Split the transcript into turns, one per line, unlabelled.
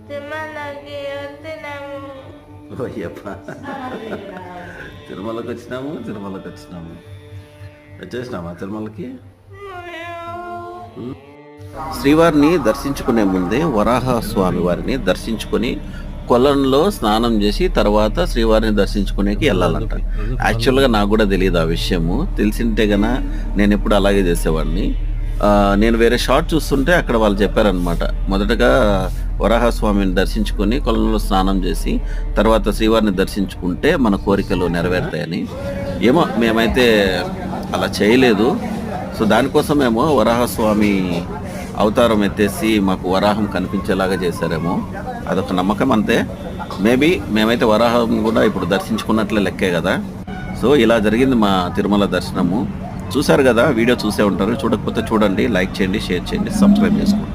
తిరుమలకి వెళ్తున్నాము.
అయ్యప్ప, తిరుమలకి వచ్చినాము. వచ్చేసినామా తిరుమలకి? శ్రీవారిని దర్శించుకునే ముందే వరాహ స్వామి వారిని దర్శించుకొని కొలంలో స్నానం చేసి తర్వాత శ్రీవారిని దర్శించుకునేకి వెళ్ళాలంట. యాక్చువల్గా నాకు కూడా తెలియదు ఆ విషయము. తెలిసింటే గన నేను ఎప్పుడు అలాగే చేసేవాడిని. నేను వేరే షార్ట్ చూస్తుంటే అక్కడ వాళ్ళు చెప్పారనమాట, మొదటగా వరాహస్వామిని దర్శించుకొని కొలంలో స్నానం చేసి తర్వాత శ్రీవారిని దర్శించుకుంటే మన కోరికలు నెరవేరుతాయని. ఏమో మేమైతే అలా చేయలేదు. సో దానికోసం మేము వరాహస్వామి అవతారం ఎత్తేసి మాకు వరాహం కనిపించేలాగా చేశారేమో, అదొక నమ్మకం అంతే. మేబీ మేమైతే వరాహం కూడా ఇప్పుడు దర్శించుకున్నట్లే లెక్కే కదా. సో ఇలా జరిగింది మా తిరుమల దర్శనము. చూశారు కదా, వీడియో చూసే ఉంటారు. చూడకపోతే చూడండి, లైక్ చేయండి, షేర్ చేయండి, సబ్స్క్రైబ్ చేసుకోండి.